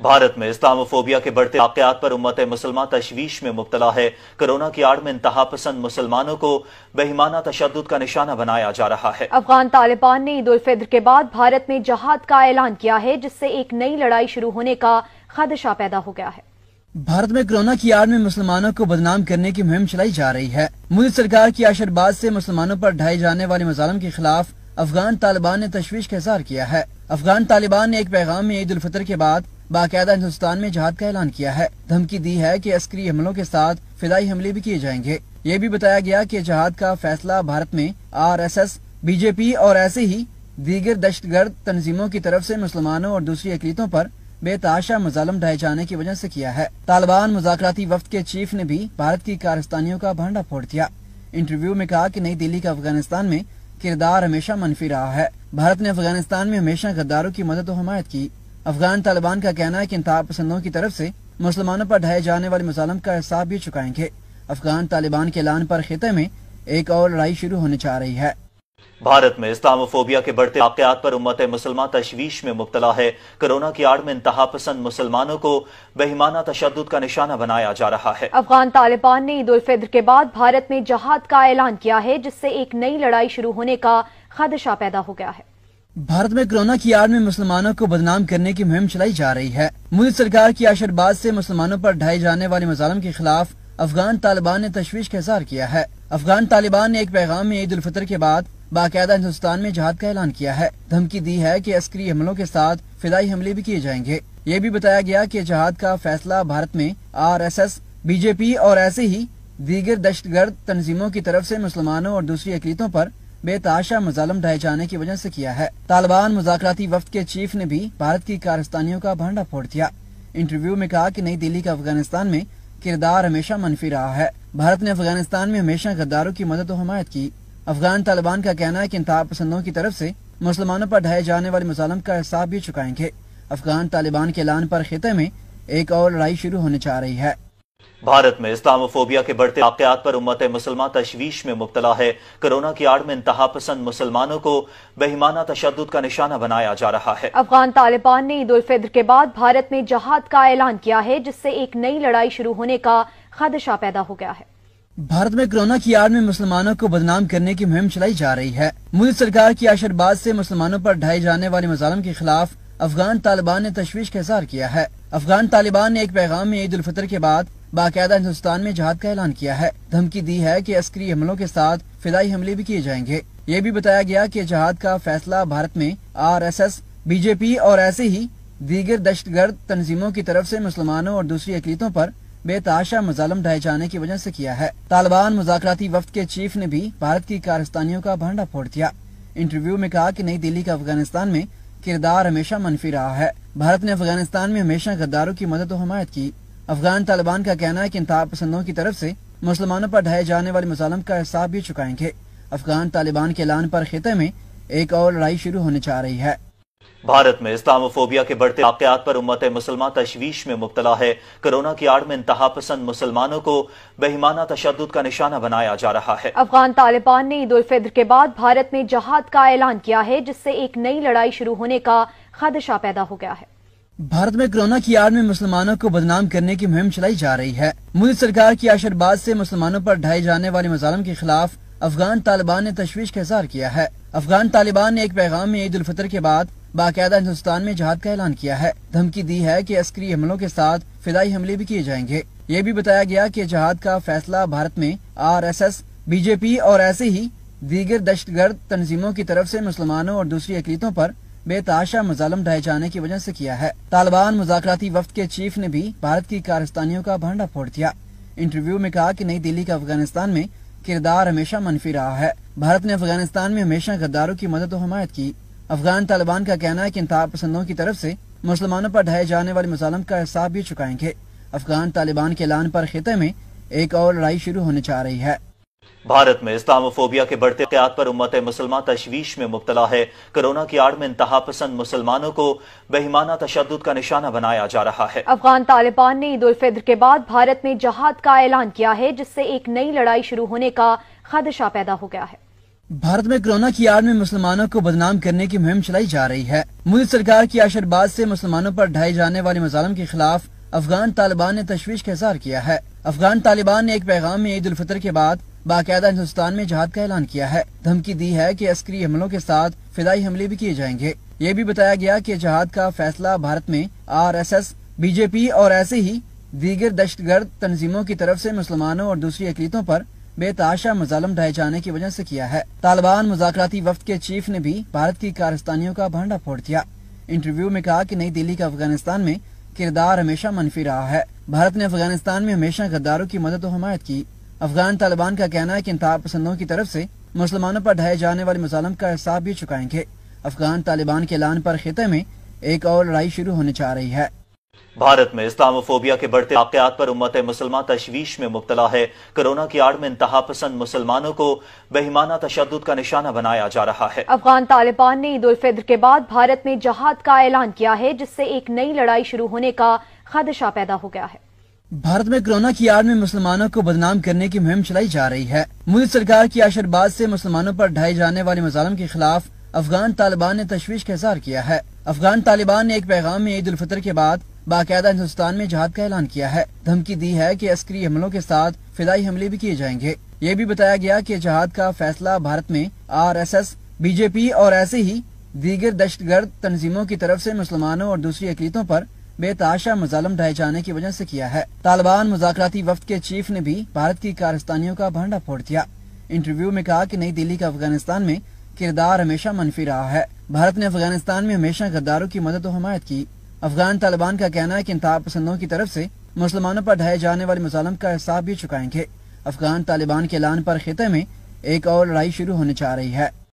भारत में इस्लामोफोबिया के बढ़ते वाक़यात पर उम्मत मुसलमान तशवीश में मुब्तला है। कोरोना की आड़ में इंतहा पसंद मुसलमानों को बेईमाना तशद्दुद का निशाना बनाया जा रहा है। अफगान तालिबान ने ईद उल फित्र के बाद भारत में जहाद का ऐलान किया है, जिससे एक नई लड़ाई शुरू होने का खदशा पैदा हो गया है। भारत में कोरोना की आड़ में मुसलमानों को बदनाम करने की मुहिम चलाई जा रही है। मोदी सरकार की आशरबाज से मुसलमानों पर ढाई जाने वाले मजालिम के खिलाफ अफगान तालिबान ने तशवीश का इज़हार किया है। अफगान तालिबान ने एक पैगाम में ईद उल फित्र के बाद बाकायदा हिंदुस्तान में जहाद का ऐलान किया है। धमकी दी है कि अस्करी हमलों के साथ फिदाई हमले भी किए जाएंगे। ये भी बताया गया कि जहाद का फैसला भारत में RSS, बीजेपी और ऐसे ही दीगर दहशतगर्द तंजीमों की तरफ से मुसलमानों और दूसरी अक़लीतों पर बेतहाशा मजालम ढाए जाने की वजह से किया है। तालिबान मुज़ाकराती वफ्द के चीफ ने भी भारत की कारस्तानियों का भांडा फोड़ दिया। इंटरव्यू में कहा कि नई दिल्ली का अफगानिस्तान में किरदार हमेशा मनफी रहा है। भारत ने अफगानिस्तान में हमेशा गद्दारों की मदद और हमायत की। अफगान तालिबान का कहना है कि इंतहा पसंदों की तरफ से मुसलमानों पर ढाए जाने वाले मजालम का हिसाब भी चुकाएंगे। अफगान तालिबान के ऐलान पर खिते में एक और लड़ाई शुरू होने जा रही है। भारत में इस्लामोफोबिया के बढ़ते वाक़यात पर उम्मत मुसलमान तशवीश में मुब्तला है। कोरोना की आड़ में इंतहा पसंद मुसलमानों को बेईमाना तशद्दुद का निशाना बनाया जा रहा है। अफगान तालिबान ने ईद उल फित्र के बाद भारत में जहाद का ऐलान किया है, जिससे एक नई लड़ाई शुरू होने का खदशा पैदा हो गया है। भारत में कोरोना की आड़ में मुसलमानों को बदनाम करने की मुहिम चलाई जा रही है। मोदी सरकार की आशरबाज से मुसलमानों पर ढाई जाने वाले मजालिम के खिलाफ अफगान तालिबान ने तशवीश का इज़हार किया है। अफगान तालिबान ने एक पैगाम में ईद उल फित्र के बाद बाकायदा हिंदुस्तान में जहाद का ऐलान किया है। धमकी दी है कि अस्करी हमलों के साथ फिदाई हमले भी किए जाएंगे। ये भी बताया गया कि जहाद का फैसला भारत में RSS, बीजेपी और ऐसे ही दीगर दहशतगर्द तंजीमों की तरफ से मुसलमानों और दूसरी अक़लीतों पर बेतहाशा मजालम ढाए जाने की वजह से किया है। तालिबान मुज़ाकराती वफ्द के चीफ ने भी भारत की कारस्तानियों का भांडा फोड़ दिया। इंटरव्यू में कहा कि नई दिल्ली का अफगानिस्तान में किरदार हमेशा मनफी रहा है। भारत ने अफगानिस्तान में हमेशा गद्दारों की मदद और हमायत की। अफगान तालिबान का कहना है कि इंतहा पसंदों की तरफ से मुसलमानों पर ढाए जाने वाले मजालम का हिसाब भी चुकाएंगे। अफगान तालिबान के ऐलान पर खिते में एक और लड़ाई शुरू होने जा रही है। भारत में इस्लामोफोबिया के बढ़ते वाक़यात पर उम्मत मुसलमान तशवीश में मुब्तला है। कोरोना की आड़ में इंतहा पसंद मुसलमानों को बेईमाना तशद्दुद का निशाना बनाया जा रहा है। अफगान तालिबान ने ईद उल फित्र के बाद भारत में जहाद का ऐलान किया है, जिससे एक नई लड़ाई शुरू होने का खदशा पैदा हो गया है। भारत में कोरोना की आड़ में मुसलमानों को बदनाम करने की मुहिम चलाई जा रही है। मोदी सरकार की आशरबाज से मुसलमानों पर ढाए जाने वाले मजालिम के खिलाफ अफगान तालिबान ने तशवीश का इज़हार किया है। अफगान तालिबान ने एक पैगाम में ईद उल फित्र के बाद बाकायदा हिंदुस्तान में जहाद का ऐलान किया है। धमकी दी है कि अस्करी हमलों के साथ फिदाई हमले भी किए जाएंगे। ये भी बताया गया कि जहाद का फैसला भारत में RSS, बीजेपी और ऐसे ही दीगर दहशतगर्द तंजीमों की तरफ से मुसलमानों और दूसरी अक़लीतों पर बेतहाशा मजालम ढाए जाने की वजह से किया है। तालिबान मुज़ाकराती वफ्द के चीफ ने भी भारत की कारस्तानियों का भांडा फोड़ दिया। इंटरव्यू में कहा कि नई दिल्ली का अफगानिस्तान में किरदार हमेशा मनफी रहा है। भारत ने अफगानिस्तान में हमेशा गद्दारों की मदद और हमायत की। अफगान तालिबान का कहना है कि इंतहा पसंदों की तरफ से मुसलमानों पर ढाए जाने वाले मजालम का हिसाब भी चुकाएंगे। अफगान तालिबान के ऐलान पर खिते में एक और लड़ाई शुरू होने जा रही है। भारत में इस्लामोफोबिया के बढ़ते वाक़यात पर उम्मत मुसलमान तशवीश में मुब्तला है। कोरोना की आड़ में इंतहा पसंद मुसलमानों को बेईमाना तशद्दुद का निशाना बनाया जा रहा है। अफगान तालिबान ने ईद उल फित्र के बाद भारत में जहाद का ऐलान किया है, जिससे एक नई लड़ाई शुरू होने का खदशा पैदा हो गया है। भारत में कोरोना की आड़ में मुसलमानों को बदनाम करने की मुहिम चलाई जा रही है। मोदी सरकार की आशरबाज से मुसलमानों पर ढाए जाने वाले मजालिम के खिलाफ अफगान तालिबान ने तशवीश का इज़हार किया है। अफगान तालिबान ने एक पैगाम में ईद उल फित्र के बाद बाकायदा हिंदुस्तान में जहाद का ऐलान किया है। धमकी दी है कि अस्करी हमलों के साथ फिदाई हमले भी किए जाएंगे। ये भी बताया गया कि जहाद का फैसला भारत में RSS, बीजेपी और ऐसे ही दीगर दहशतगर्द तंजीमों की तरफ से मुसलमानों और दूसरी अक़लीतों पर बेतहाशा मजालम ढाए जाने की वजह से किया है। तालिबान मुज़ाकराती वफ्द के चीफ ने भी भारत की कारस्तानियों का भांडा फोड़ दिया। इंटरव्यू में कहा कि नई दिल्ली का अफगानिस्तान में किरदार हमेशा मनफी रहा है। भारत ने अफगानिस्तान में हमेशा गद्दारों की मदद और हमायत की। अफगान तालिबान का कहना है कि इंतहा पसंदों की तरफ से मुसलमानों पर ढाए जाने वाले मजालिम का हिसाब भी चुकाएंगे। अफगान तालिबान के ऐलान पर खिते में एक और लड़ाई शुरू होने जा रही है। भारत में इस्लामोफोबिया के बढ़ते वाक़यात पर उम्मत मुसलमान तशवीश में मुब्तला है। कोरोना की आड़ में इंतहा पसंद मुसलमानों को बेईमाना तशद्दुद का निशाना बनाया जा रहा है। अफगान तालिबान ने ईद उल फित्र के बाद भारत में जहाद का ऐलान किया है, जिससे एक नई लड़ाई शुरू होने का खदशा पैदा हो गया है। भारत में कोरोना की आड़ में मुसलमानों को बदनाम करने की मुहिम चलाई जा रही है। मोदी सरकार की आशरबाद से मुसलमानों पर ढाई जाने वाले मजालिम के खिलाफ अफगान तालिबान ने तशवीश का इज़हार किया है। अफगान तालिबान ने एक पैगाम में ईद उल फितर के बाद बाकायदा हिंदुस्तान में जहाद का ऐलान किया है। धमकी दी है कि अस्करी हमलों के साथ फिदाई हमले भी किए जाएंगे। ये भी बताया गया कि जहाद का फैसला भारत में RSS, बीजेपी और ऐसे ही दीगर दहशतगर्द तंजीमों की तरफ से मुसलमानों और दूसरी अक़लीतों पर बेतहाशा मजालम ढाए जाने की वजह से किया है। तालिबान मुज़ाकराती वफ्द के चीफ ने भी भारत की कारस्तानियों का भांडा फोड़ दिया। इंटरव्यू में कहा कि नई दिल्ली का अफगानिस्तान में किरदार हमेशा मनफी रहा है। भारत ने अफगानिस्तान में हमेशा गद्दारों की मदद और हमायत की। अफगान तालिबान का कहना है कि इंतहा पसंदों की तरफ से मुसलमानों पर ढाए जाने वाले मजालिम का हिसाब भी चुकाएंगे। अफगान तालिबान के ऐलान पर खिते में एक और लड़ाई शुरू होने जा रही है। भारत में इस्लामोफोबिया के बढ़ते वाक़यात पर उम्मत मुसलमा तशवीश में मुब्तला है। कोरोना की आड़ में इंतहा पसंद मुसलमानों को बेईमाना तशद्दुद का निशाना बनाया जा रहा है। अफगान तालिबान ने ईद उल फितर के बाद भारत में जहाद का ऐलान किया है, जिससे एक नई लड़ाई शुरू होने का खदशा पैदा हो गया है। भारत में कोरोना की आड़ में मुसलमानों को बदनाम करने की मुहिम चलाई जा रही है। मोदी सरकार की आशरबाद से मुसलमानों पर ढाई जाने वाले मजालिम के खिलाफ अफगान तालिबान ने तशवीश का इज़हार किया है। अफगान तालिबान ने एक पैगाम में ईद उल फितर के बाद बाकायदा हिंदुस्तान में जहाद का ऐलान किया है। धमकी दी है कि अस्करी हमलों के साथ फिदाई हमले भी किए जाएंगे। ये भी बताया गया कि जहाद का फैसला भारत में RSS, बीजेपी और ऐसे ही दीगर दहशतगर्द तंजीमों की तरफ से मुसलमानों और दूसरी अक़लीतों पर बेतहाशा मजालम ढाए जाने की वजह से किया है। तालिबान मुज़ाकराती वफ्द के चीफ ने भी भारत की कारस्तानियों का भांडा फोड़ दिया। इंटरव्यू में कहा कि नई दिल्ली का अफगानिस्तान में किरदार हमेशा मनफी रहा है। भारत ने अफगानिस्तान में हमेशा गद्दारों की मदद और हमायत की। अफगान तालिबान का कहना है कि इंतहा पसंदों की तरफ से मुसलमानों पर ढाए जाने वाले मजालिम का हिसाब भी चुकाएंगे। अफगान तालिबान के ऐलान पर खिते में एक और लड़ाई शुरू होने जा रही है।